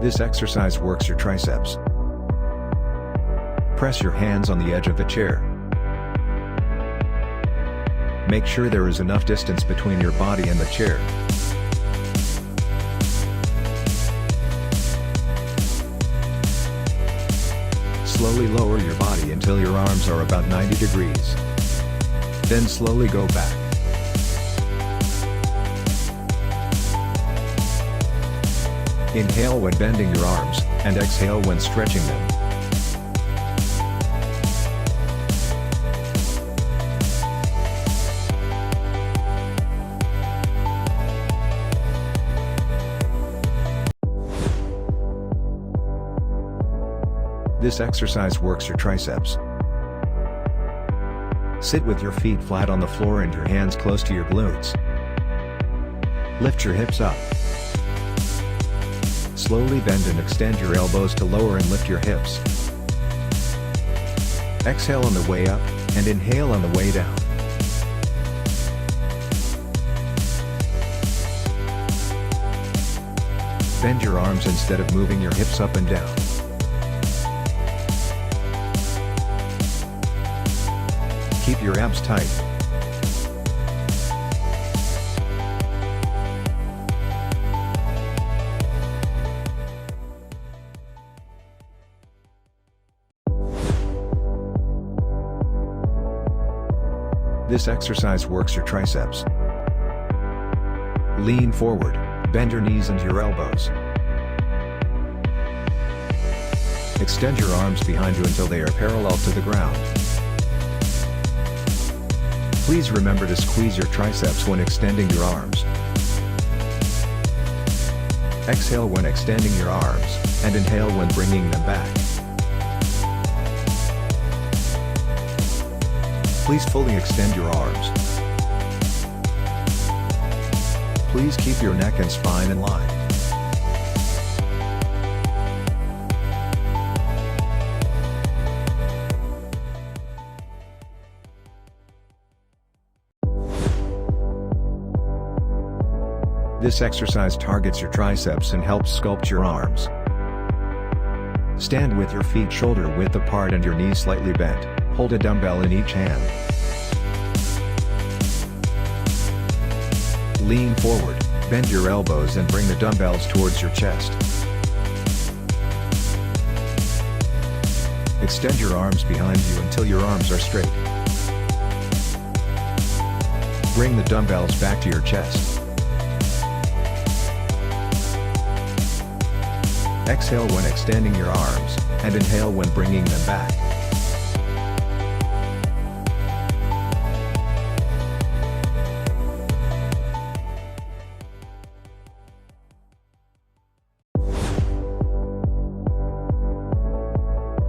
This exercise works your triceps. Press your hands on the edge of the chair. Make sure there is enough distance between your body and the chair. Slowly lower your body until your arms are about 90 degrees. Then slowly go back. Inhale when bending your arms, and exhale when stretching them. This exercise works your triceps. Sit with your feet flat on the floor and your hands close to your glutes. Lift your hips up. Slowly bend and extend your elbows to lower and lift your hips. Exhale on the way up, and inhale on the way down. Bend your arms instead of moving your hips up and down. Keep your abs tight. This exercise works your triceps. Lean forward, bend your knees into your elbows. Extend your arms behind you until they are parallel to the ground. Please remember to squeeze your triceps when extending your arms. Exhale when extending your arms, and inhale when bringing them back. Please fully extend your arms. Please keep your neck and spine in line. This exercise targets your triceps and helps sculpt your arms. Stand with your feet shoulder width apart and your knees slightly bent. Hold a dumbbell in each hand. Lean forward, bend your elbows and bring the dumbbells towards your chest. Extend your arms behind you until your arms are straight. Bring the dumbbells back to your chest. Exhale when extending your arms, and inhale when bringing them back.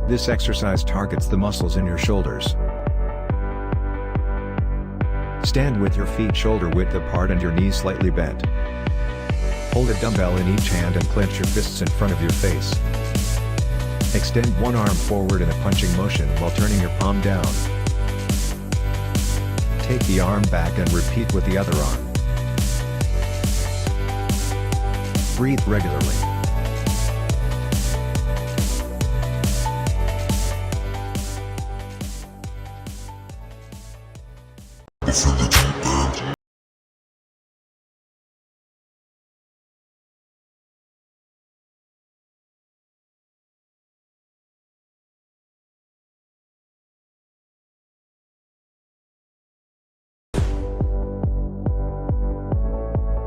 This exercise targets the muscles in your shoulders. Stand with your feet shoulder width apart and your knees slightly bent. Hold a dumbbell in each hand and clench your fists in front of your face. Extend one arm forward in a punching motion while turning your palm down. Take the arm back and repeat with the other arm. Breathe regularly.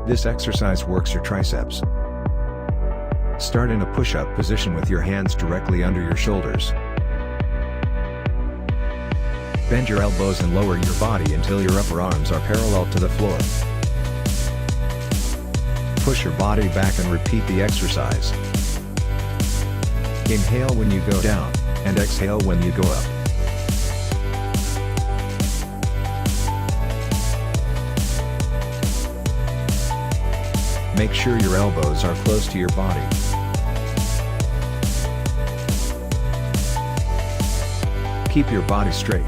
This exercise works your triceps. Start in a push-up position with your hands directly under your shoulders. Bend your elbows and lower your body until your upper arms are parallel to the floor. Push your body back and repeat the exercise. Inhale when you go down, and exhale when you go up. Make sure your elbows are close to your body. Keep your body straight.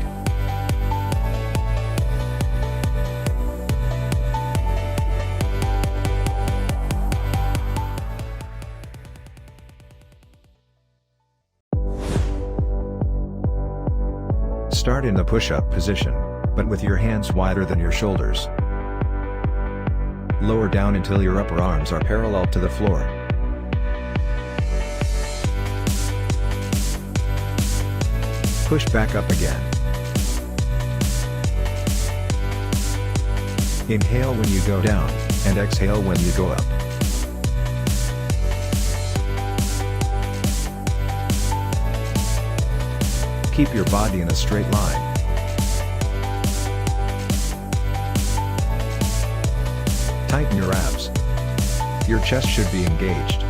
Start in the push-up position, but with your hands wider than your shoulders. Lower down until your upper arms are parallel to the floor. Push back up again. Inhale when you go down, and exhale when you go up. Keep your body in a straight line. Tighten your abs. Your chest should be engaged.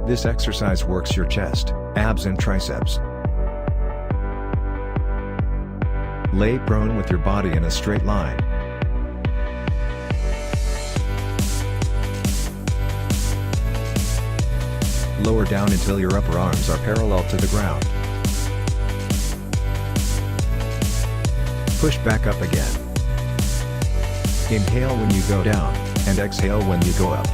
This exercise works your chest, abs and triceps. Lay prone with your body in a straight line. Lower down until your upper arms are parallel to the ground. Push back up again. Inhale when you go down, and exhale when you go up.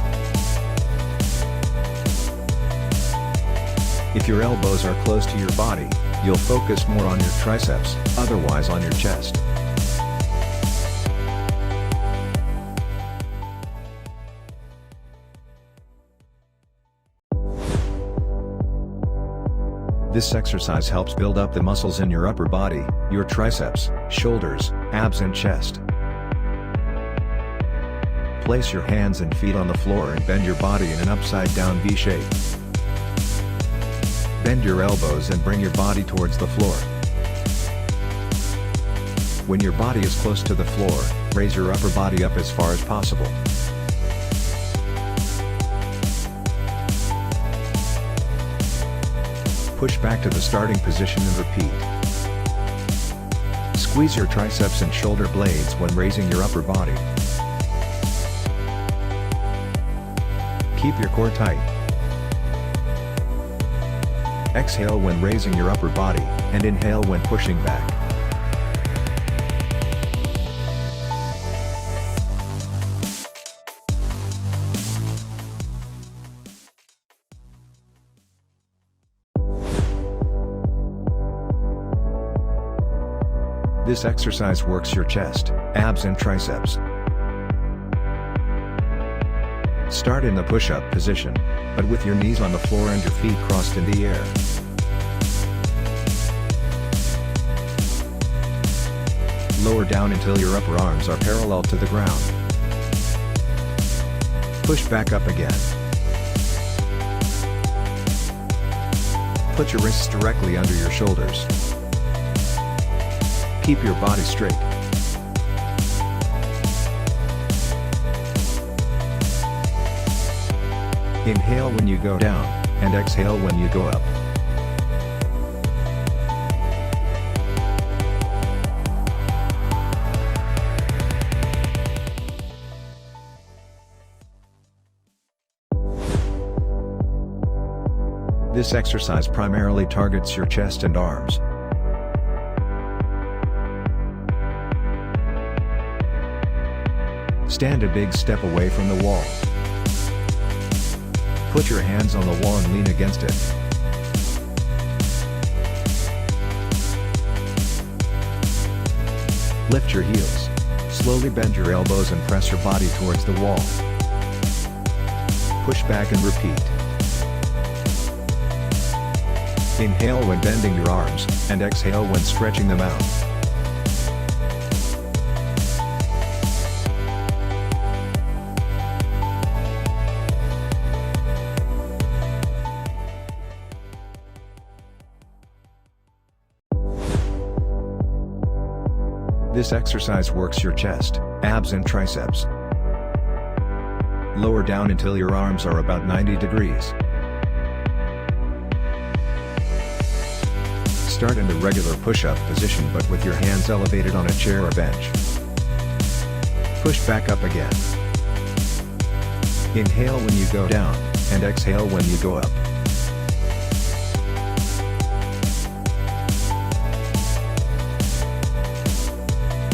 If your elbows are close to your body, you'll focus more on your triceps, otherwise on your chest. This exercise helps build up the muscles in your upper body, your triceps, shoulders, abs and chest. Place your hands and feet on the floor and bend your body in an upside-down V shape. Bend your elbows and bring your body towards the floor. When your body is close to the floor, raise your upper body up as far as possible. Push back to the starting position and repeat. Squeeze your triceps and shoulder blades when raising your upper body. Keep your core tight. Exhale when raising your upper body, and inhale when pushing back. This exercise works your chest, abs and triceps. Start in the push-up position, but with your knees on the floor and your feet crossed in the air. Lower down until your upper arms are parallel to the ground. Push back up again. Put your wrists directly under your shoulders. Keep your body straight. Inhale when you go down, and exhale when you go up. This exercise primarily targets your chest and arms. Stand a big step away from the wall. Put your hands on the wall and lean against it. Lift your heels. Slowly bend your elbows and press your body towards the wall. Push back and repeat. Inhale when bending your arms, and exhale when stretching them out. This exercise works your chest, abs and triceps. Lower down until your arms are about 90 degrees. Start in the regular push-up position but with your hands elevated on a chair or bench. Push back up again. Inhale when you go down, and exhale when you go up.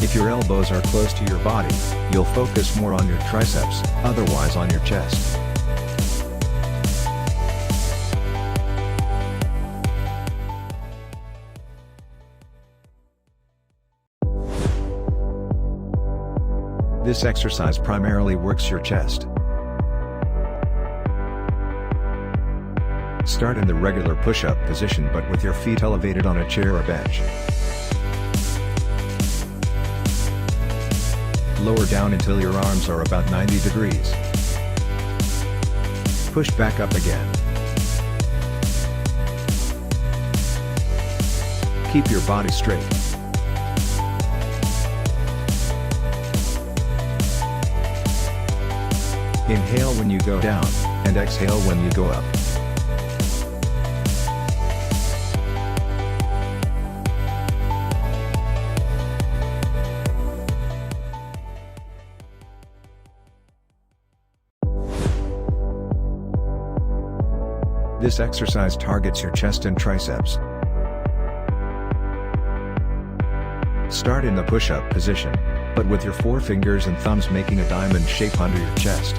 If your elbows are close to your body, you'll focus more on your triceps, otherwise on your chest. This exercise primarily works your chest. Start in the regular push-up position but with your feet elevated on a chair or bench. Lower down until your arms are about 90 degrees. Push back up again. Keep your body straight. Inhale when you go down, and exhale when you go up. This exercise targets your chest and triceps. Start in the push-up position, but with your forefingers and thumbs making a diamond shape under your chest.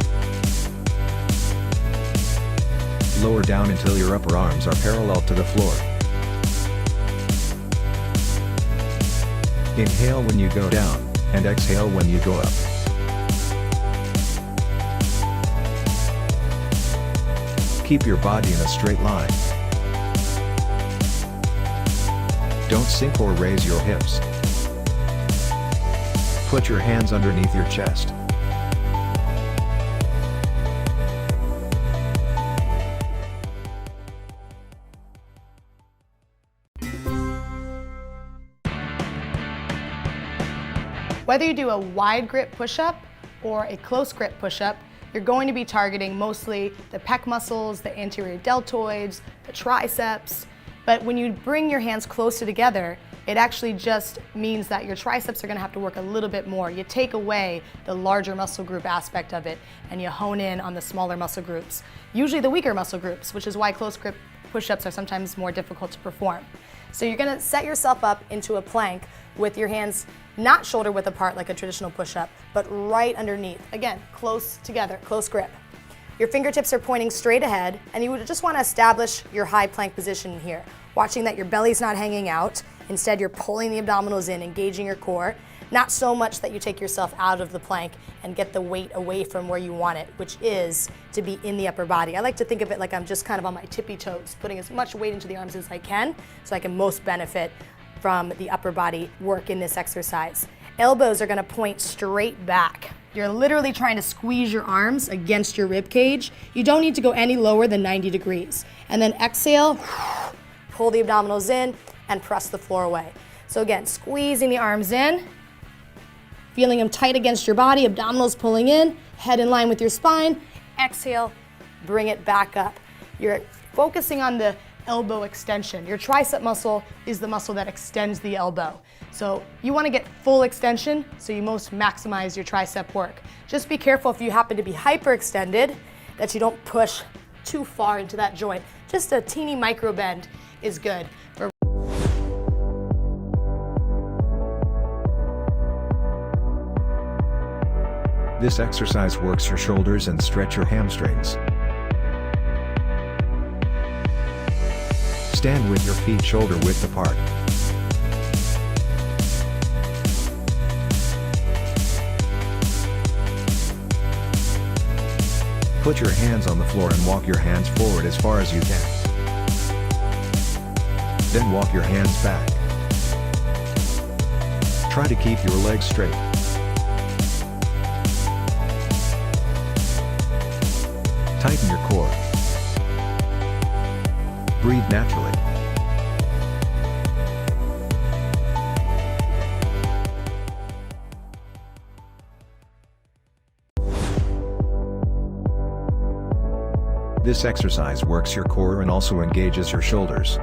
Lower down until your upper arms are parallel to the floor. Inhale when you go down, and exhale when you go up. Keep your body in a straight line. Don't sink or raise your hips. Put your hands underneath your chest. Whether you do a wide grip push-up or a close grip push-up, you're going to be targeting mostly the pec muscles, the anterior deltoids, the triceps. But when you bring your hands closer together, it actually just means that your triceps are going to have to work a little bit more. You take away the larger muscle group aspect of it and you hone in on the smaller muscle groups, usually the weaker muscle groups, which is why close grip push-ups are sometimes more difficult to perform. So you're going to set yourself up into a plank with your hands not shoulder width apart like a traditional push-up, but right underneath. Again, close together, close grip. Your fingertips are pointing straight ahead, and you would just want to establish your high plank position here, watching that your belly's not hanging out. Instead, you're pulling the abdominals in, engaging your core. Not so much that you take yourself out of the plank and get the weight away from where you want it, which is to be in the upper body. I like to think of it like I'm just kind of on my tippy toes, putting as much weight into the arms as I can so I can most benefit from the upper body work in this exercise. Elbows are going to point straight back. You're literally trying to squeeze your arms against your rib cage. You don't need to go any lower than 90 degrees. And then exhale, pull the abdominals in and press the floor away. So again, squeezing the arms in, feeling them tight against your body, abdominals pulling in, head in line with your spine. Exhale, bring it back up. You're focusing on the elbow extension. Your tricep muscle is the muscle that extends the elbow. So you want to get full extension so you most maximize your tricep work. Just be careful if you happen to be hyperextended that you don't push too far into that joint. Just a teeny micro bend is good. This exercise works your shoulders and stretch your hamstrings. Stand with your feet shoulder width apart. Put your hands on the floor and walk your hands forward as far as you can. Then walk your hands back. Try to keep your legs straight. Tighten your core. Breathe naturally. This exercise works your core and also engages your shoulders.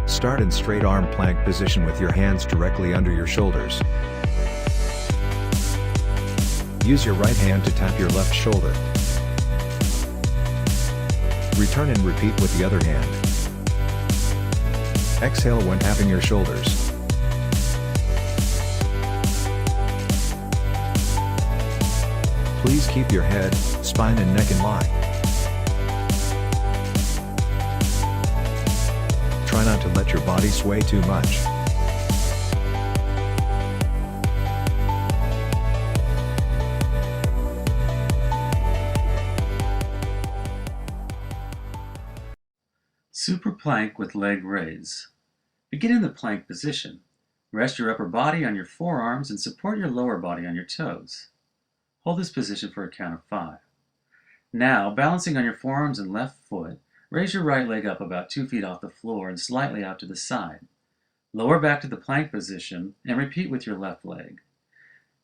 Start in straight arm plank position with your hands directly under your shoulders. Use your right hand to tap your left shoulder. Return and repeat with the other hand. Exhale when tapping your shoulders. Please keep your head, spine and neck in line. Try not to let your body sway too much. Super plank with leg raise. Begin in the plank position. Rest your upper body on your forearms and support your lower body on your toes. Hold this position for a count of 5. Now, balancing on your forearms and left foot, raise your right leg up about 2 feet off the floor and slightly out to the side. Lower back to the plank position and repeat with your left leg.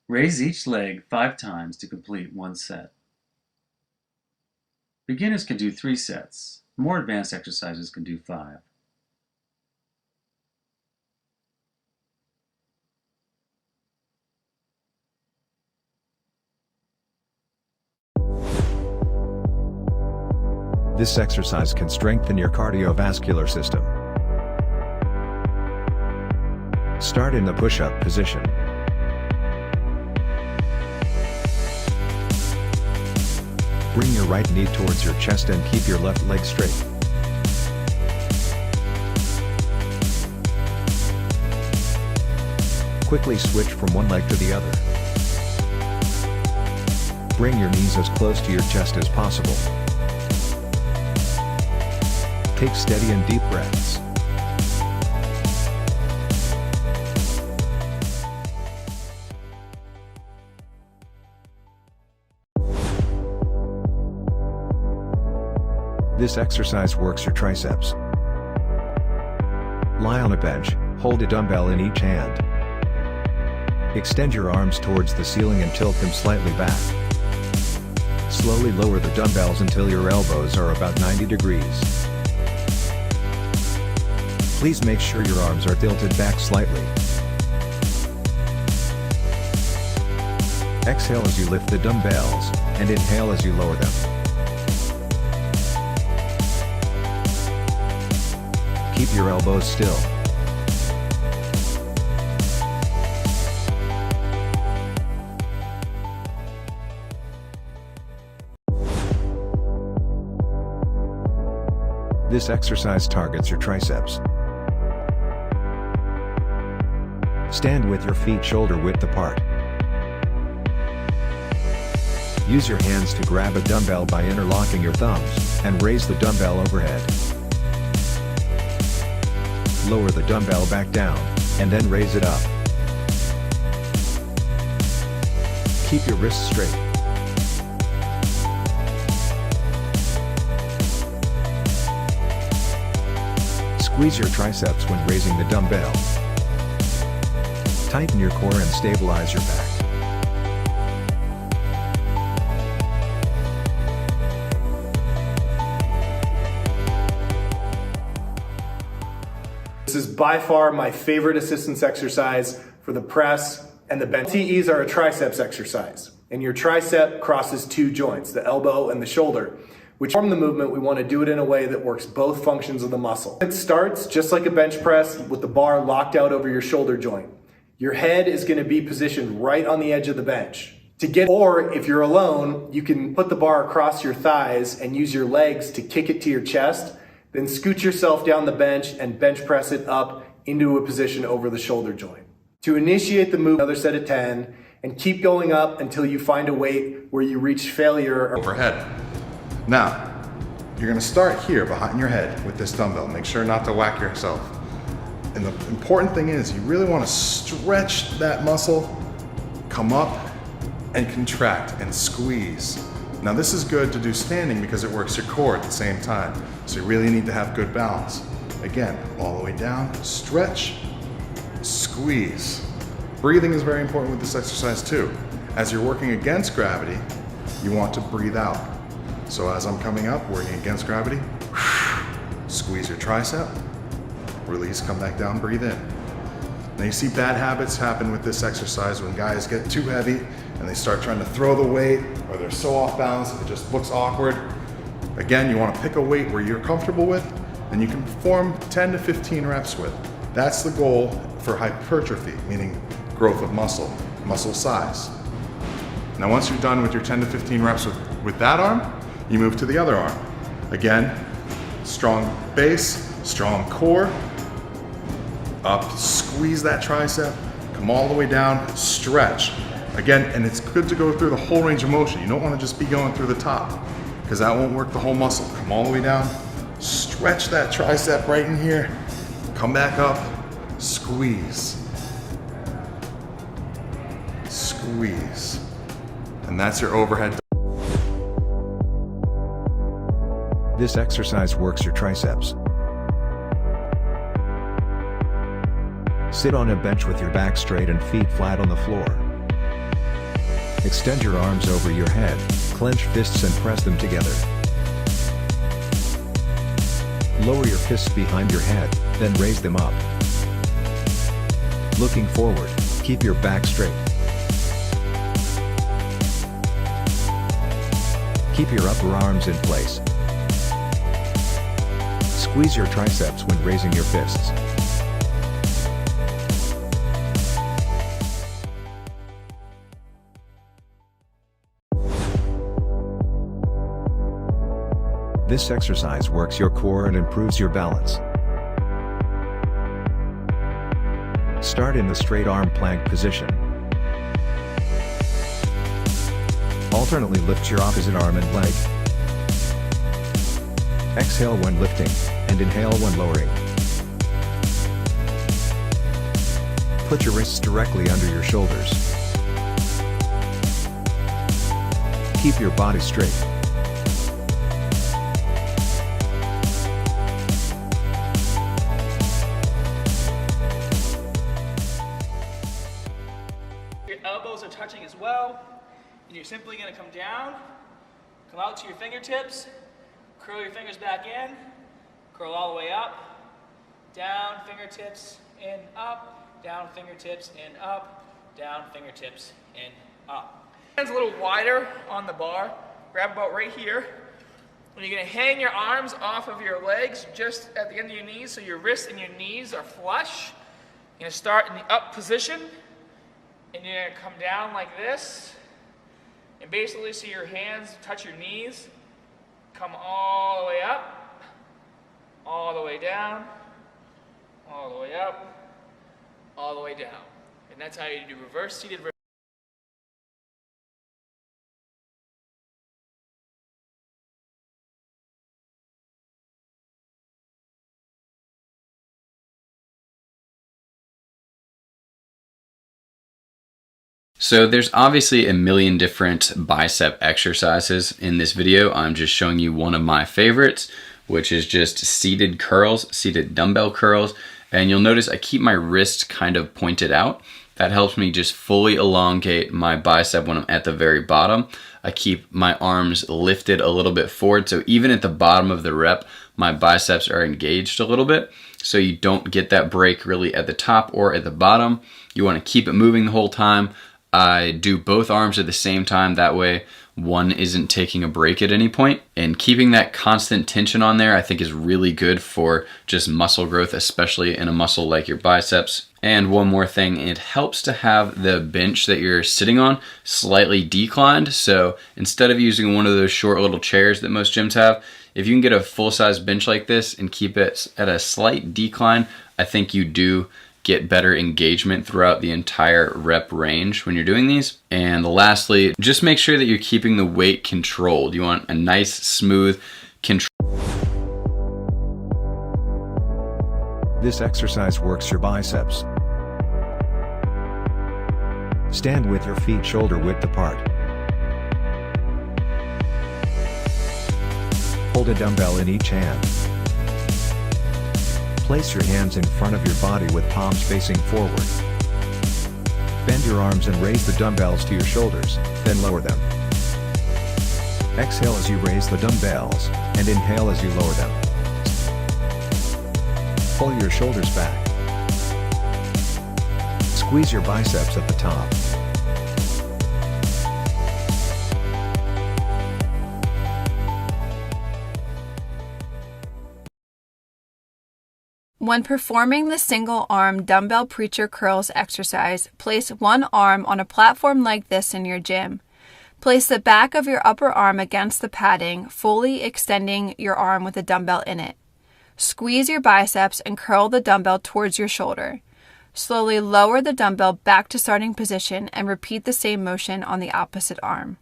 Raise each leg 5 times to complete 1 set. Beginners can do 3 sets. More advanced exercises can do 5. This exercise can strengthen your cardiovascular system. Start in the push-up position. Bring your right knee towards your chest and keep your left leg straight. Quickly switch from one leg to the other. Bring your knees as close to your chest as possible. Take steady and deep breaths. This exercise works your triceps. Lie on a bench, hold a dumbbell in each hand. Extend your arms towards the ceiling and tilt them slightly back. Slowly lower the dumbbells until your elbows are about 90 degrees. Please make sure your arms are tilted back slightly. Exhale as you lift the dumbbells, and inhale as you lower them. Keep your elbows still. This exercise targets your triceps. Stand with your feet shoulder width apart. Use your hands to grab a dumbbell by interlocking your thumbs, and raise the dumbbell overhead. Lower the dumbbell back down, and then raise it up. Keep your wrists straight. Squeeze your triceps when raising the dumbbell. Tighten your core and stabilize your back. This is by far my favorite assistance exercise for the press and the bench. TEs are a triceps exercise, and your tricep crosses 2 joints, the elbow and the shoulder, which form the movement. We want to do it in a way that works both functions of the muscle. It starts just like a bench press with the bar locked out over your shoulder joint. Your head is going to be positioned right on the edge of the bench. Or if you're alone, you can put the bar across your thighs and use your legs to kick it to your chest. Then scoot yourself down the bench and bench press it up into a position over the shoulder joint. To initiate the move, another set of 10, and keep going up until you find a weight where you reach failure. Overhead. Now, you're gonna start here behind your head with this dumbbell. Make sure not to whack yourself. And the important thing is you really wanna stretch that muscle, come up and contract and squeeze. Now this is good to do standing because it works your core at the same time. So you really need to have good balance. Again, all the way down, stretch, squeeze. Breathing is very important with this exercise too. As you're working against gravity, you want to breathe out. So as I'm coming up, working against gravity, squeeze your tricep, release, come back down, breathe in. Now you see bad habits happen with this exercise when guys get too heavy and they start trying to throw the weight, or they're so off balance it just looks awkward. Again, you want to pick a weight where you're comfortable with and you can perform 10 to 15 reps with. That's the goal for hypertrophy, meaning growth of muscle size. Now once you're done with your 10 to 15 reps with that arm, you move to the other arm. Again, strong base, strong core, up, squeeze that tricep, come all the way down, stretch. Again, and it's good to go through the whole range of motion. You don't want to just be going through the top because that won't work the whole muscle. Come all the way down, stretch that tricep right in here, come back up, squeeze, squeeze. And that's your overhead. This exercise works your triceps. Sit on a bench with your back straight and feet flat on the floor. Extend your arms over your head, clench fists and press them together. Lower your fists behind your head, then raise them up. Looking forward, keep your back straight. Keep your upper arms in place. Squeeze your triceps when raising your fists. This exercise works your core and improves your balance. Start in the straight arm plank position. Alternately lift your opposite arm and leg. Exhale when lifting, and inhale when lowering. Put your wrists directly under your shoulders. Keep your body straight. Your elbows are touching as well, and you're simply going to come down, come out to your fingertips, curl your fingers back in, curl all the way up, down, fingertips, in, up, down, fingertips, in, up, down, fingertips, in, up. Hands a little wider on the bar, grab about right here. And you're going to hang your arms off of your legs just at the end of your knees so your wrists and your knees are flush. You're going to start in the up position, and you're going to come down like this, and basically see your hands touch your knees, come all the way up, all the way down, all the way up, all the way down. And that's how you do reverse seated. So there's obviously a million different bicep exercises in this video. I'm just showing you one of my favorites, which is just seated curls, seated dumbbell curls. And you'll notice I keep my wrist kind of pointed out. That helps me just fully elongate my bicep when I'm at the very bottom. I keep my arms lifted a little bit forward, so even at the bottom of the rep, my biceps are engaged a little bit, so you don't get that break really at the top or at the bottom. You want to keep it moving the whole time. I do both arms at the same time, that way one isn't taking a break at any point. And keeping that constant tension on there I think is really good for just muscle growth, especially in a muscle like your biceps. And one more thing, it helps to have the bench that you're sitting on slightly declined. So instead of using one of those short little chairs that most gyms have, if you can get a full-size bench like this and keep it at a slight decline, I think you do get better engagement throughout the entire rep range when you're doing these. And lastly, just make sure that you're keeping the weight controlled. You want a nice, smooth control. This exercise works your biceps. Stand with your feet shoulder width apart. Hold a dumbbell in each hand. Place your hands in front of your body with palms facing forward. Bend your arms and raise the dumbbells to your shoulders, then lower them. Exhale as you raise the dumbbells, and inhale as you lower them. Pull your shoulders back. Squeeze your biceps at the top. When performing the single arm dumbbell preacher curls exercise, place one arm on a platform like this in your gym. Place the back of your upper arm against the padding, fully extending your arm with a dumbbell in it. Squeeze your biceps and curl the dumbbell towards your shoulder. Slowly lower the dumbbell back to starting position and repeat the same motion on the opposite arm.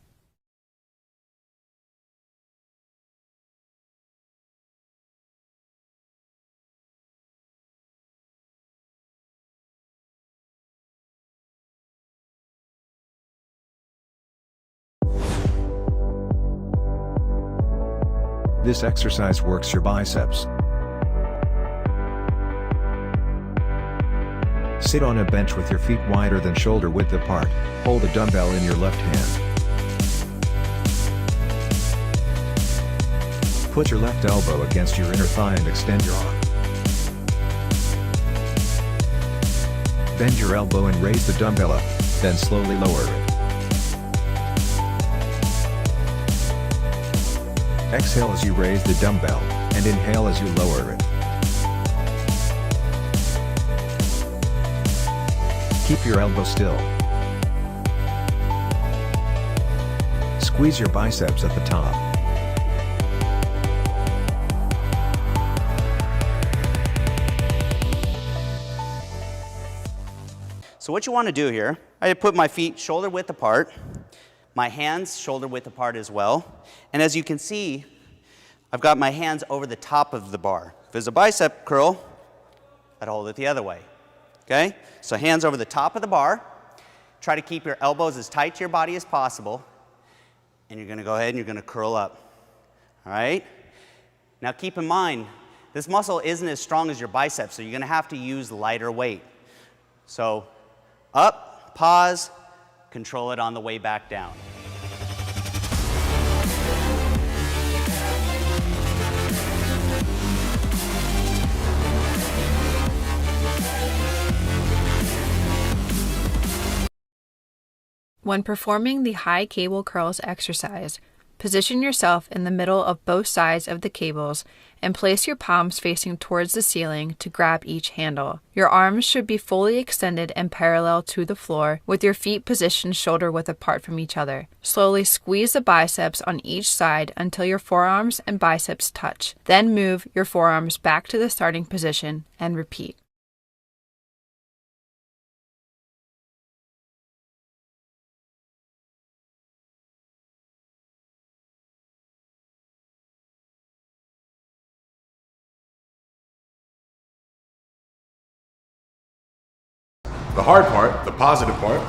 This exercise works your biceps. Sit on a bench with your feet wider than shoulder width apart. Hold a dumbbell in your left hand. Put your left elbow against your inner thigh and extend your arm. Bend your elbow and raise the dumbbell up, then slowly lower it. Exhale as you raise the dumbbell, and inhale as you lower it. Keep your elbow still. Squeeze your biceps at the top. So what you want to do here, I put my feet shoulder width apart, my hands shoulder width apart as well. And as you can see, I've got my hands over the top of the bar. If there's a bicep curl, I'd hold it the other way. Okay? So hands over the top of the bar. Try to keep your elbows as tight to your body as possible. And you're going to go ahead and you're going to curl up. All right? Now keep in mind, this muscle isn't as strong as your biceps, so you're going to have to use lighter weight. So up, pause, control it on the way back down. When performing the high cable curls exercise, position yourself in the middle of both sides of the cables and place your palms facing towards the ceiling to grab each handle. Your arms should be fully extended and parallel to the floor, with your feet positioned shoulder width apart from each other. Slowly squeeze the biceps on each side until your forearms and biceps touch. Then move your forearms back to the starting position and repeat. The hard part, the positive part,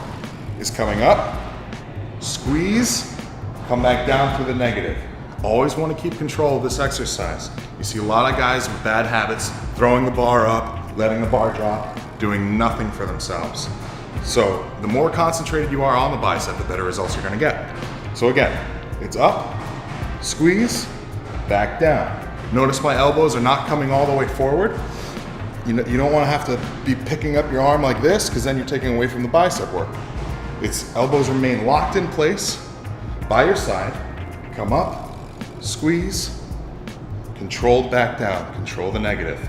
is coming up, squeeze, come back down to the negative. Always want to keep control of this exercise. You see a lot of guys with bad habits, throwing the bar up, letting the bar drop, doing nothing for themselves. So the more concentrated you are on the bicep, the better results you're going to get. So again, it's up, squeeze, back down. Notice my elbows are not coming all the way forward. You don't want to have to be picking up your arm like this, because then you're taking away from the bicep work. It's elbows remain locked in place by your side. Come up, squeeze, controlled back down, control the negative.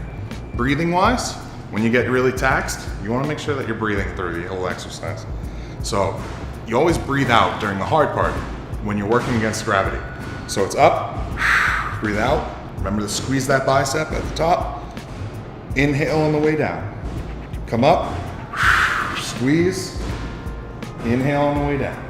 Breathing wise, when you get really taxed, you want to make sure that you're breathing through the whole exercise. So you always breathe out during the hard part when you're working against gravity. So it's up, breathe out. Remember to squeeze that bicep at the top. Inhale on the way down. Come up, squeeze, inhale on the way down.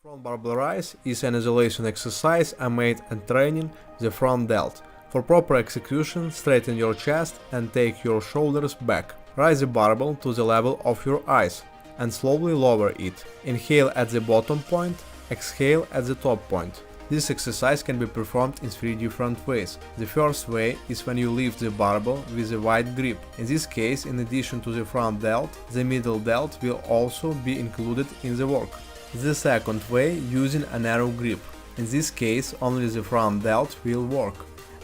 Front barbell rise is an isolation exercise aimed at training the front delt. For proper execution, straighten your chest and take your shoulders back. Raise the barbell to the level of your eyes and slowly lower it. Inhale at the bottom point, exhale at the top point. This exercise can be performed in 3 different ways. The first way is when you lift the barbell with a wide grip. In this case, in addition to the front delt, the middle delt will also be included in the work. The second way, using a narrow grip. In this case, only the front delt will work.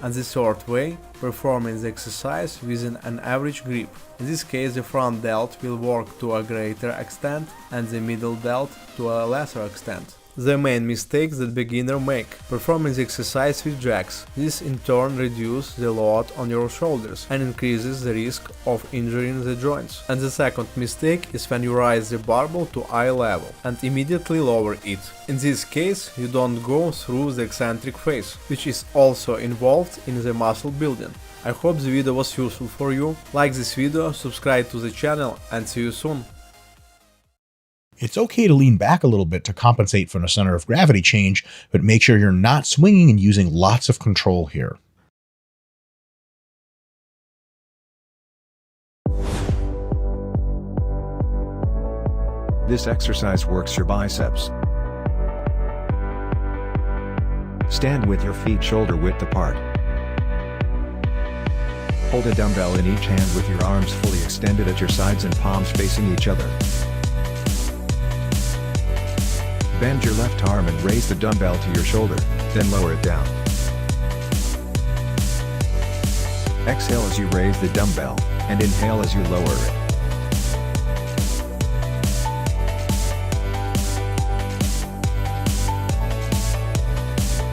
And the third way, performing the exercise within an average grip. In this case, the front delt will work to a greater extent and the middle delt to a lesser extent. the main mistakes that beginners make. Performing the exercise with jacks. This in turn reduces the load on your shoulders and increases the risk of injuring the joints. And the second mistake is when you raise the barbell to eye level and immediately lower it. In this case, you don't go through the eccentric phase, which is also involved in the muscle building. I hope the video was useful for you. Like this video, subscribe to the channel, and see you soon. It's okay to lean back a little bit to compensate for the center of gravity change, but make sure you're not swinging and using lots of control here. This exercise works your biceps. Stand with your feet shoulder width apart. Hold a dumbbell in each hand with your arms fully extended at your sides and palms facing each other. Bend your left arm and raise the dumbbell to your shoulder, then lower it down. Exhale as you raise the dumbbell, and inhale as you lower it.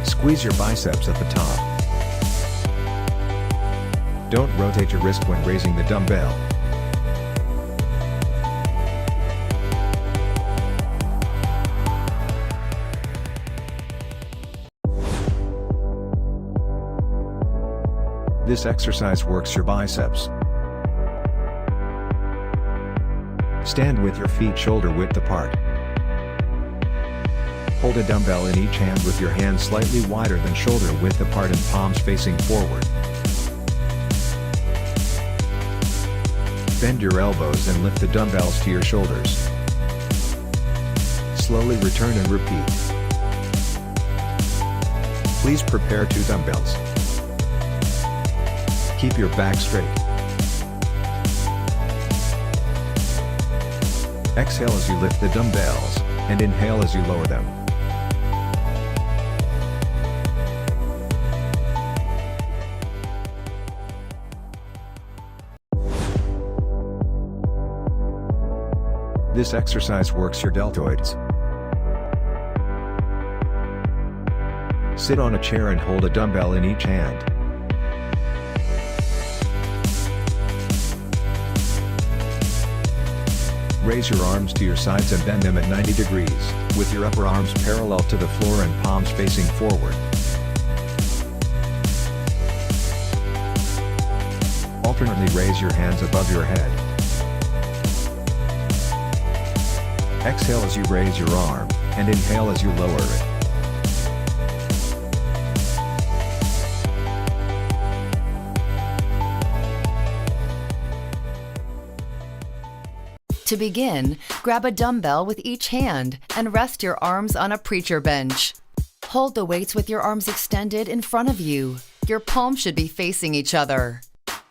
Squeeze your biceps at the top. Don't rotate your wrist when raising the dumbbell. This exercise works your biceps. Stand with your feet shoulder width apart. Hold a dumbbell in each hand with your hands slightly wider than shoulder width apart and palms facing forward. Bend your elbows and lift the dumbbells to your shoulders. Slowly return and repeat. Please prepare 2 dumbbells. Keep your back straight. Exhale as you lift the dumbbells, and inhale as you lower them. This exercise works your deltoids. Sit on a chair and hold a dumbbell in each hand. Raise your arms to your sides and bend them at 90 degrees, with your upper arms parallel to the floor and palms facing forward. Alternately raise your hands above your head. Exhale as you raise your arm, and inhale as you lower it. To begin, grab a dumbbell with each hand and rest your arms on a preacher bench. Hold the weights with your arms extended in front of you. Your palms should be facing each other.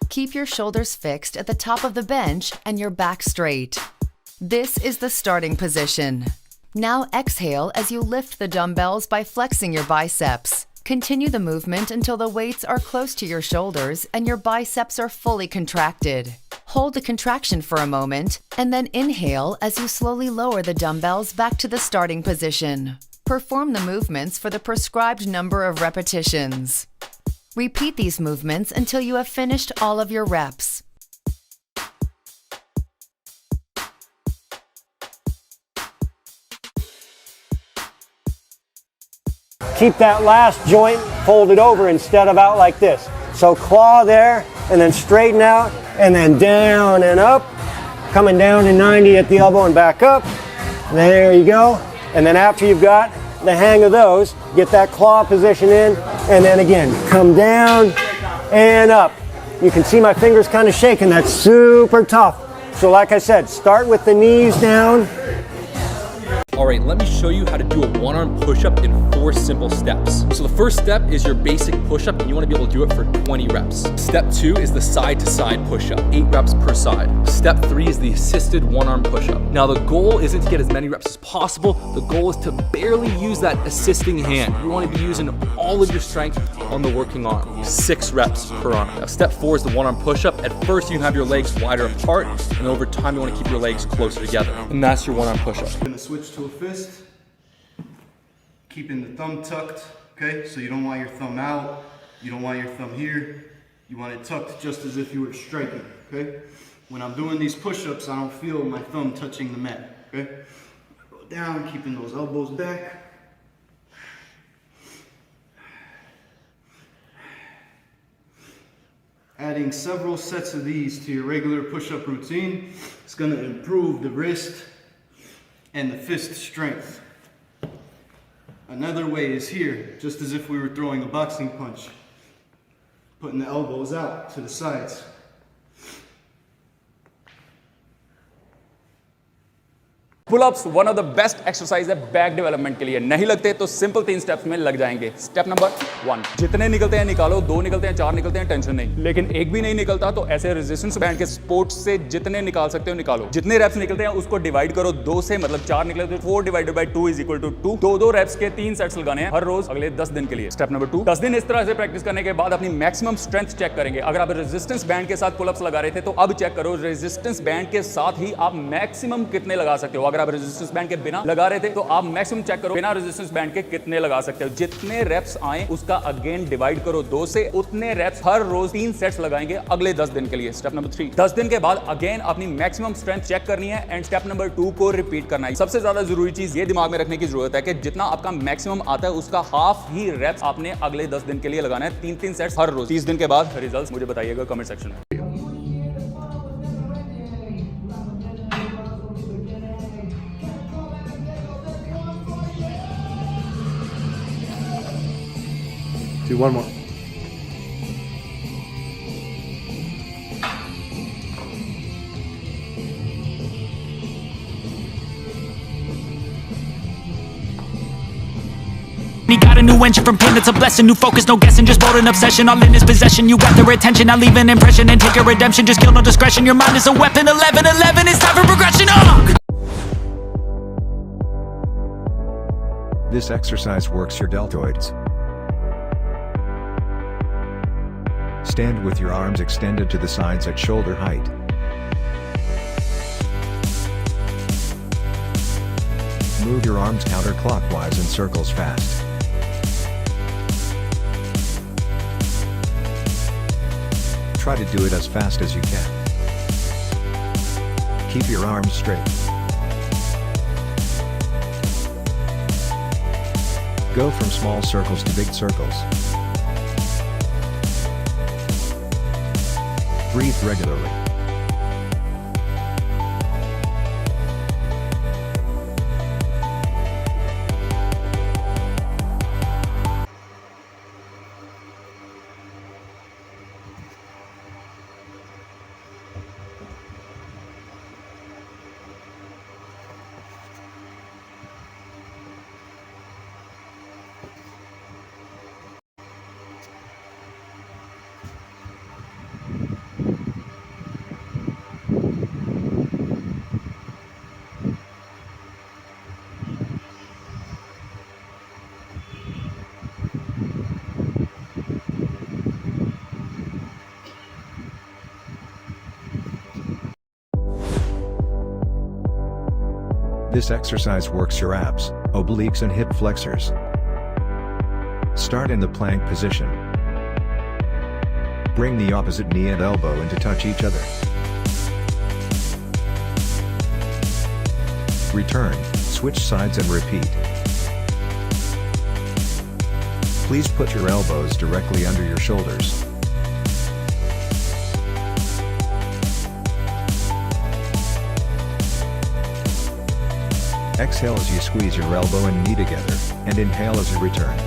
Keep your shoulders fixed at the top of the bench and your back straight. This is the starting position. Now exhale as you lift the dumbbells by flexing your biceps. Continue the movement until the weights are close to your shoulders and your biceps are fully contracted. Hold the contraction for a moment, and then inhale as you slowly lower the dumbbells back to the starting position. Perform the movements for the prescribed number of repetitions. Repeat these movements until you have finished all of your reps. Keep that last joint folded over instead of out like this. So claw there, and then straighten out, and then down and up. Coming down to 90 at the elbow and back up. There you go. And then after you've got the hang of those, get that claw position in, and then again, come down and up. You can see my fingers kind of shaking. That's super tough. So like I said, start with the knees down. Alright, let me show you how to do a one-arm push-up in 4 simple steps. So the first step is your basic push-up, and you want to be able to do it for 20 reps. Step 2 is the side-to-side push-up, 8 reps per side. Step 3 is the assisted one-arm push-up. Now the goal isn't to get as many reps as possible, the goal is to barely use that assisting hand. You want to be using all of your strength on the working arm. 6 reps per arm. Now step 4 is the one-arm push-up. At first you can have your legs wider apart, and over time you want to keep your legs closer together. And that's your one-arm push-up. I'm going to switch to a fist. keeping the thumb tucked, okay? So you don't want your thumb out, you don't want your thumb here, you want it tucked just as if you were striking, okay? When I'm doing these push-ups, I don't feel my thumb touching the mat, okay? Go down, keeping those elbows back. Adding several sets of these to your regular push-up routine is going to improve the wrist and the fist strength. Another way is here, just as if we were throwing a boxing punch. Putting the elbows out to the sides. Pull-ups one of the best exercise है back development के लिए। नहीं लगते तो simple 3 steps में लग जाएंगे। Step number 1, जितने निकलते हैं निकालो, 2 निकलते हैं, 4 निकलते हैं, टेंशन नहीं। लेकिन एक भी नहीं निकलता तो ऐसे रेजिस्टेंस बैंड के सपोर्ट से जितने निकाल सकते हो निकालो। जितने रेप्स निकलते हैं उसको डिवाइड करो 2 से, मतलब 4 निकले तो 4 divided by 2 is equal to 2। 2 reps के 3 सेट्स लगाने हैं हर रोज अगले 10 दिन के लिए। स्टेप नंबर 2, 10 दिन इस तरह से प्रैक्टिस करने के बाद अपनी मैक्सिमम स्ट्रेंथ चेक करेंगे। अगर आप रेजिस्टेंस बैंड के साथ पुल-अप्स लगा रहे थे तो अब चेक करो रेजिस्टेंस बैंड के साथ ही आप मैक्सिमम कितने लगा सकते हो। अगर आप रेजिस्टेंस बैंड के बिना लगा रहे थे तो आप मैक्सिमम चेक करो बिना रेजिस्टेंस बैंड के कितने लगा सकते हो। जितने रेप्स आए उसका अगेन डिवाइड करो 2 से, उतने रेप्स हर रोज 3 सेट्स लगाएंगे अगले 10 दिन के लिए। स्टेप नंबर 3, 10 दिन के बाद अगेन अपनी मैक्सिमम स्ट्रेंथ चेक करनी है एंड स्टेप नंबर 2 को रिपीट करना है। सबसे ज्यादा जरूरी चीज ये दिमाग में रखने की जरूरत है कि जितना आपका मैक्सिमम आता है उसका हाफ ही रेप्स आपने अगले 10 दिन के लिए लगाना है। 3-3 सेट्स हर रोज। 30 दिन के बाद रिजल्ट्स मुझे बताइएगा कमेंट सेक्शन में। Do one more. He got a new engine from pain, that's a blessing. New focus, no guessing, just bold and obsession. All in his possession, you got their attention. Now leave an impression and take your redemption. Just kill no discretion, your mind is a weapon. 11-11, it's time for progression. This exercise works your deltoids. Stand with your arms extended to the sides at shoulder height. Move your arms counterclockwise in circles fast. Try to do it as fast as you can. Keep your arms straight. Go from small circles to big circles. Breathe regularly. This exercise works your abs, obliques and hip flexors. Start in the plank position. Bring the opposite knee and elbow in to touch each other. Return, switch sides and repeat. Please put your elbows directly under your shoulders. Exhale as you squeeze your elbow and knee together, and inhale as you return.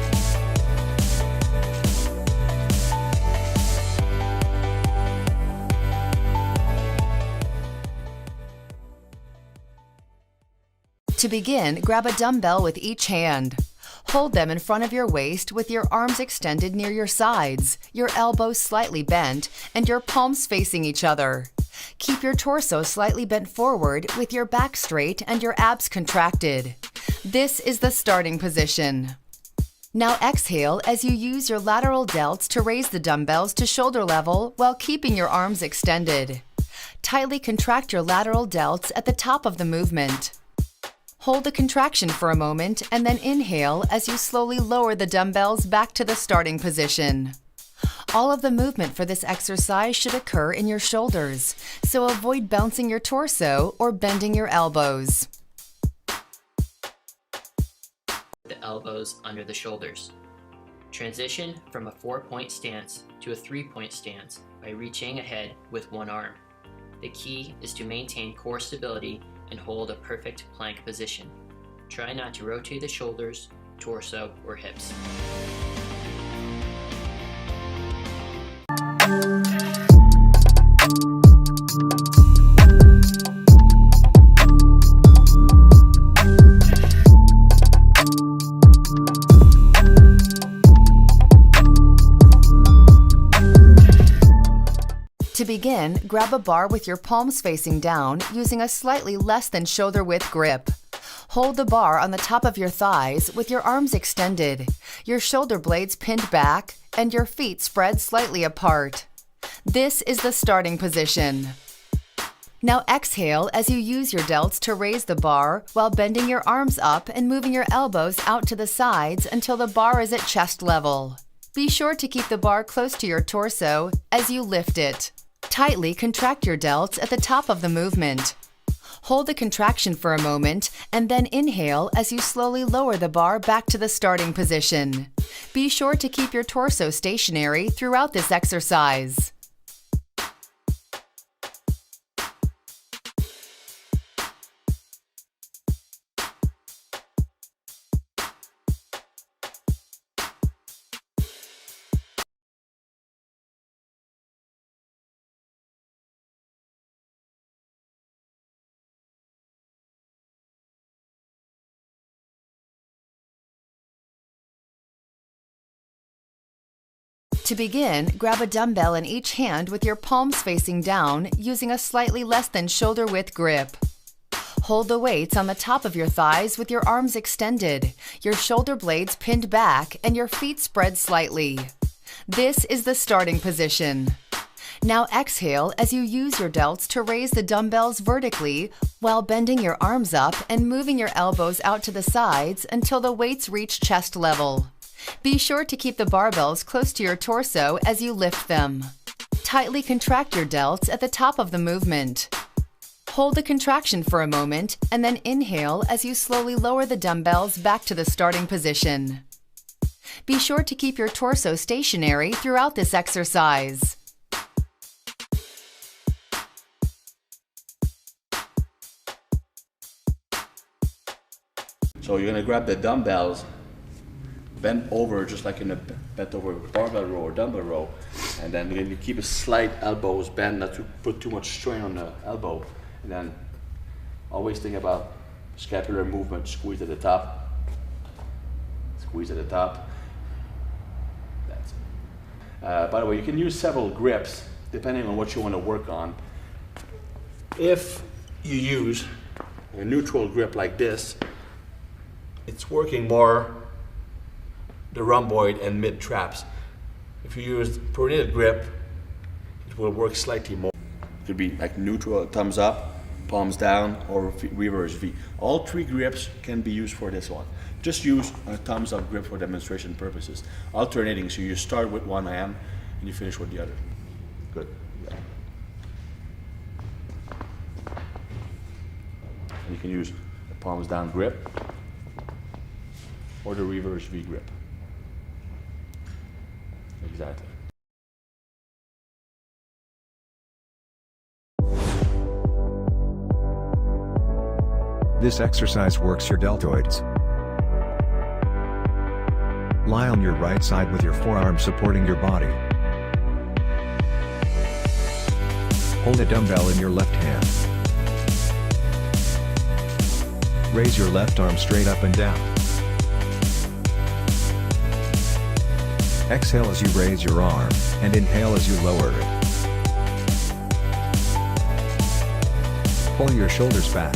To begin, grab a dumbbell with each hand. Hold them in front of your waist with your arms extended near your sides, your elbows slightly bent, and your palms facing each other. Keep your torso slightly bent forward with your back straight and your abs contracted. This is the starting position. Now exhale as you use your lateral delts to raise the dumbbells to shoulder level while keeping your arms extended. Tightly contract your lateral delts at the top of the movement. Hold the contraction for a moment and then inhale as you slowly lower the dumbbells back to the starting position. All of the movement for this exercise should occur in your shoulders, so avoid bouncing your torso or bending your elbows. The elbows under the shoulders. Transition from a 4-point stance to a 3-point stance by reaching ahead with one arm. The key is to maintain core stability and hold a perfect plank position. Try not to rotate the shoulders, torso, or hips. To begin, grab a bar with your palms facing down using a slightly less than shoulder width grip. Hold the bar on the top of your thighs with your arms extended, your shoulder blades pinned back, and your feet spread slightly apart. This is the starting position. Now exhale as you use your delts to raise the bar while bending your arms up and moving your elbows out to the sides until the bar is at chest level. Be sure to keep the bar close to your torso as you lift it. Tightly contract your delts at the top of the movement. Hold the contraction for a moment and then inhale as you slowly lower the bar back to the starting position. Be sure to keep your torso stationary throughout this exercise. To begin, grab a dumbbell in each hand with your palms facing down using a slightly less than shoulder width grip. Hold the weights on the top of your thighs with your arms extended, your shoulder blades pinned back, and your feet spread slightly. This is the starting position. Now exhale as you use your delts to raise the dumbbells vertically while bending your arms up and moving your elbows out to the sides until the weights reach chest level. Be sure to keep the barbells close to your torso as you lift them. Tightly contract your delts at the top of the movement. Hold the contraction for a moment and then inhale as you slowly lower the dumbbells back to the starting position. Be sure to keep your torso stationary throughout this exercise. So you're gonna grab the dumbbells, bend over just like in a bent over barbell row or dumbbell row, and then you keep a slight elbows bend, not to put too much strain on the elbow, and then always think about scapular movement. Squeeze at the top, squeeze at the top. That's it. By the way, you can use several grips depending on what you want to work on. If you use a neutral grip like this, it's working more the rhomboid and mid traps. If you use pronated grip, it will work slightly more. It could be like neutral, thumbs up, palms down, or reverse V. All three grips can be used for this one. Just use a thumbs up grip for demonstration purposes. Alternating, so you start with one hand and you finish with the other. Good. Yeah. And you can use a palms down grip or the reverse V grip. Exactly. This exercise works your deltoids. Lie on your right side with your forearms supporting your body. Hold a dumbbell in your left hand. Raise your left arm straight up and down. Exhale as you raise your arm, and inhale as you lower it. Pull your shoulders back.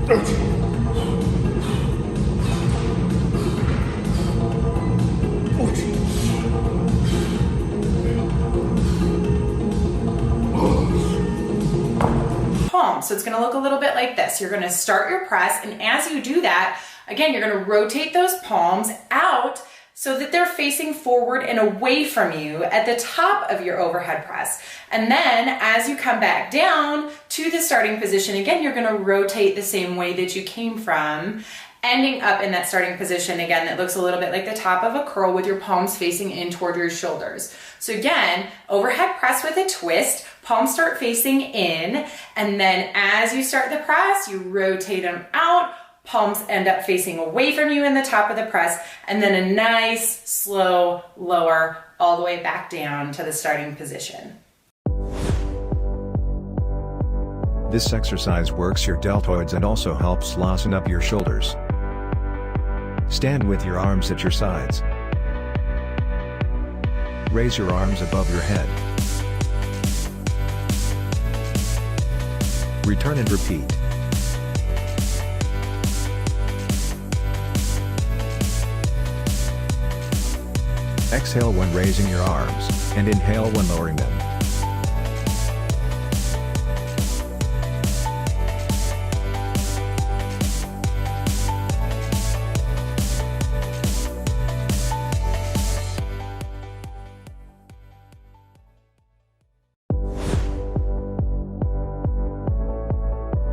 Palm. So it's going to look a little bit like this. You're going to start your press, and as you do that, again, you're going to rotate those palms out so that they're facing forward and away from you at the top of your overhead press. And then as you come back down to the starting position, again, you're going to rotate the same way that you came from, ending up in that starting position again that looks a little bit like the top of a curl with your palms facing in toward your shoulders. So again, overhead press with a twist, palms start facing in, and then as you start the press, you rotate them out, palms end up facing away from you in the top of the press, and then a nice slow lower all the way back down to the starting position. This exercise works your deltoids and also helps loosen up your shoulders. Stand with your arms at your sides. Raise your arms above your head. Return and repeat. Exhale when raising your arms, and inhale when lowering them.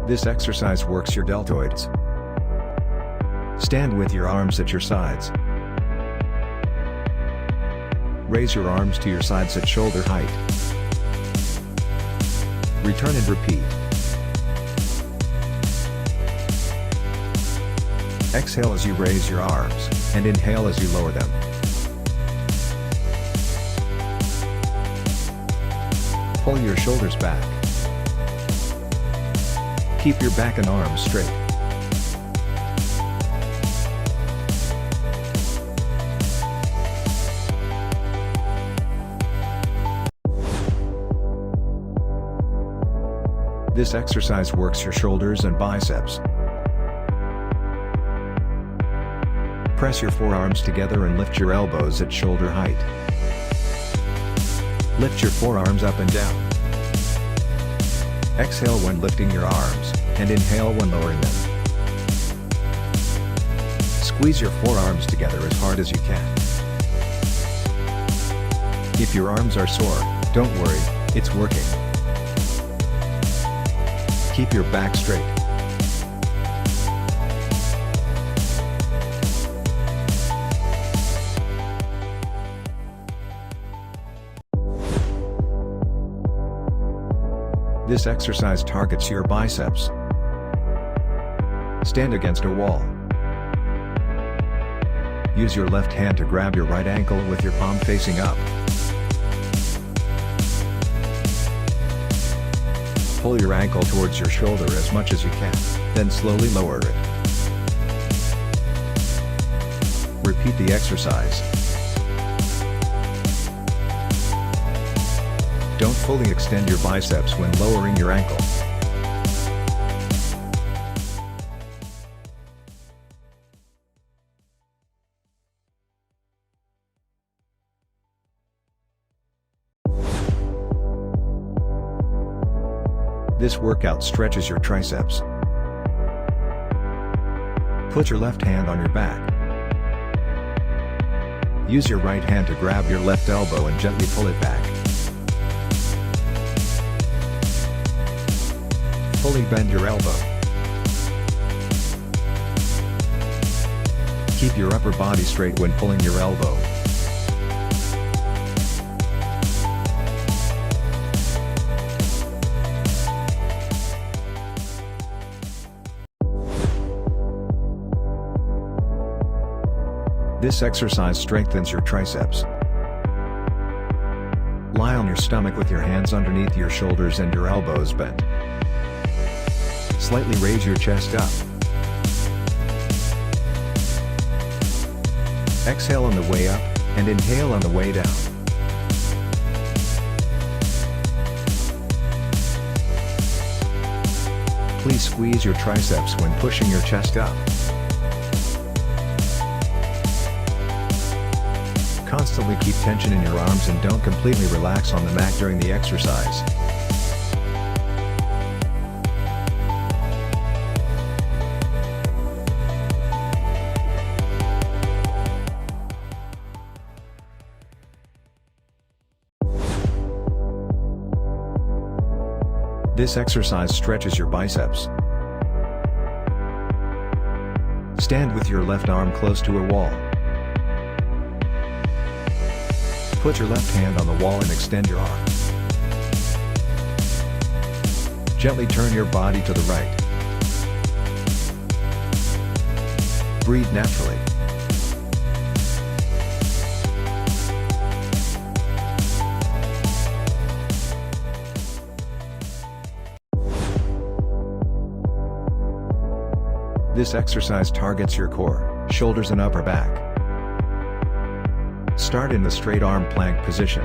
This exercise works your deltoids. Stand with your arms at your sides. Raise your arms to your sides at shoulder height. Return and repeat. Exhale as you raise your arms, and inhale as you lower them. Pull your shoulders back. Keep your back and arms straight. This exercise works your shoulders and biceps. Press your forearms together and lift your elbows at shoulder height. Lift your forearms up and down. Exhale when lifting your arms, and inhale when lowering them. Squeeze your forearms together as hard as you can. If your arms are sore, don't worry, it's working. Keep your back straight. This exercise targets your biceps. Stand against a wall. Use your left hand to grab your right ankle with your palm facing up. Pull your ankle towards your shoulder as much as you can, then slowly lower it. Repeat the exercise. Don't fully extend your biceps when lowering your ankle. This workout stretches your triceps. Put your left hand on your back. Use your right hand to grab your left elbow and gently pull it back. Fully bend your elbow. Keep your upper body straight when pulling your elbow. This exercise strengthens your triceps. Lie on your stomach with your hands underneath your shoulders and your elbows bent. Slightly raise your chest up. Exhale on the way up, and inhale on the way down. Please squeeze your triceps when pushing your chest up. Constantly keep tension in your arms and don't completely relax on the mat during the exercise. This exercise stretches your biceps. Stand with your left arm close to a wall. Put your left hand on the wall and extend your arm. Gently turn your body to the right. Breathe naturally. This exercise targets your core, shoulders and upper back. Start in the straight arm plank position.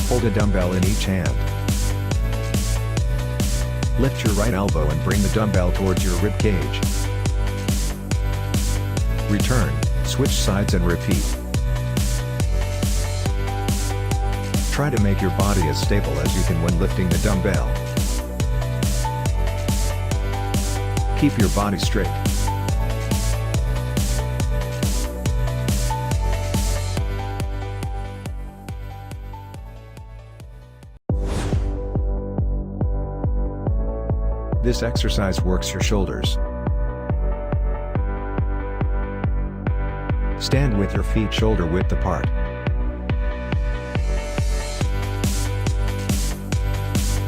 Hold a dumbbell in each hand. Lift your right elbow and bring the dumbbell towards your rib cage. Return, switch sides and repeat. Try to make your body as stable as you can when lifting the dumbbell. Keep your body straight. This exercise works your shoulders. Stand with your feet shoulder width apart.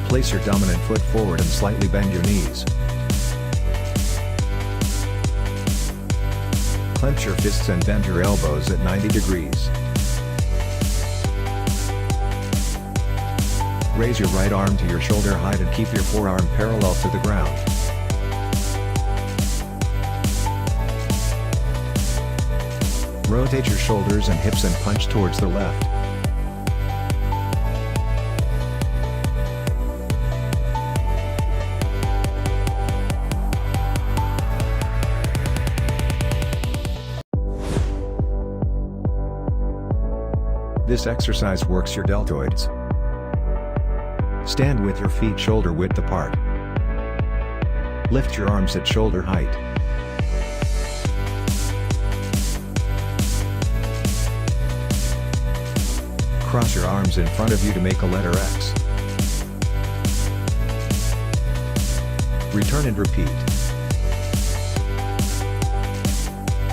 Place your dominant foot forward and slightly bend your knees. Clench your fists and bend your elbows at 90 degrees. Raise your right arm to your shoulder height and keep your forearm parallel to the ground. Rotate your shoulders and hips and punch towards the left. This exercise works your deltoids. Stand with your feet shoulder width apart. Lift your arms at shoulder height. Cross your arms in front of you to make a letter X. Return and repeat.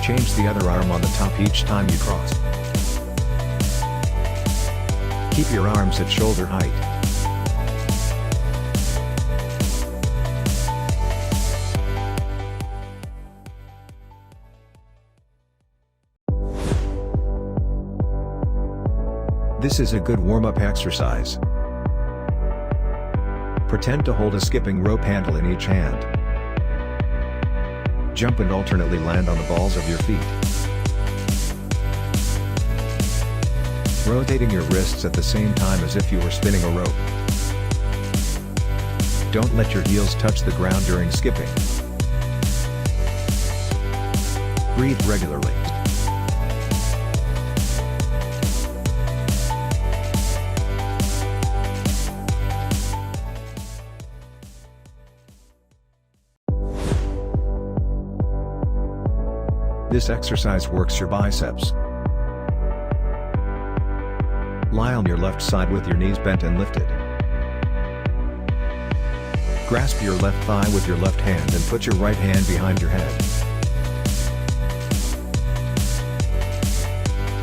Change the other arm on the top each time you cross. Keep your arms at shoulder height. This is a good warm-up exercise. Pretend to hold a skipping rope handle in each hand. Jump and alternately land on the balls of your feet. Rotating your wrists at the same time as if you were spinning a rope. Don't let your heels touch the ground during skipping. Breathe regularly. This exercise works your biceps. Lie on your left side with your knees bent and lifted. Grasp your left thigh with your left hand and put your right hand behind your head.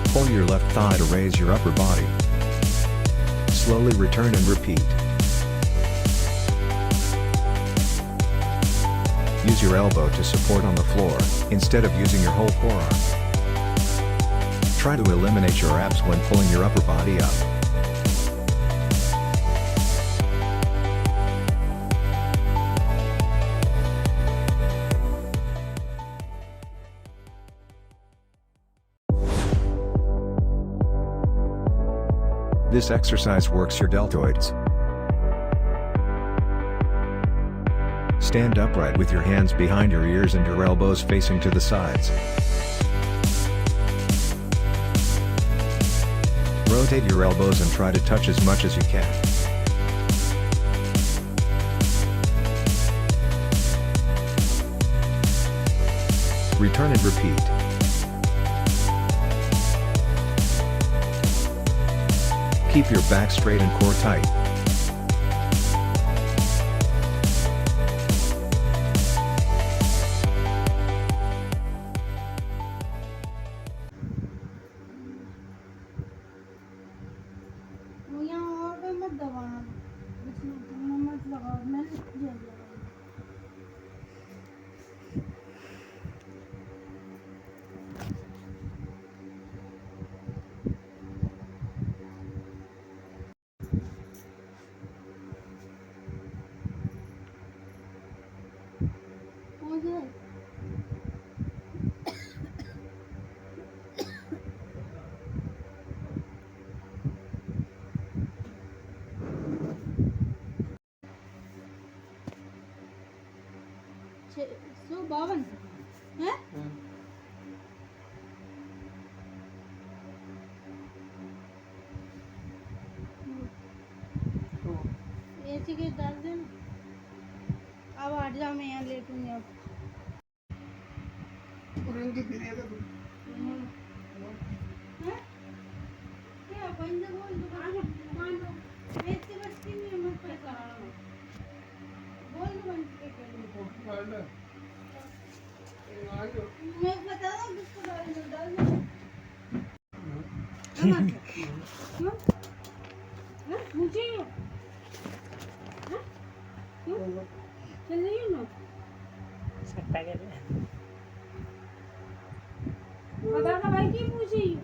Pull your left thigh to raise your upper body. Slowly return and repeat. Use your elbow to support on the floor, instead of using your whole forearm. Try to eliminate your abs when pulling your upper body up. This exercise works your deltoids. Stand upright with your hands behind your ears and your elbows facing to the sides. Rotate your elbows and try to touch as much as you can. Return and repeat. Keep your back straight and core tight. ऐसी के डाल देना। अब हट जाओ, मैं यहाँ लेटूंगी अब। क्या बंद बोल दुकान मैं इतनी बचती नहीं हूँ, मत पैसा बोल दो बंद के मैं बता दूँ किसको डाल दो मुझे चल रही हूँ ना बता भाई की पूछी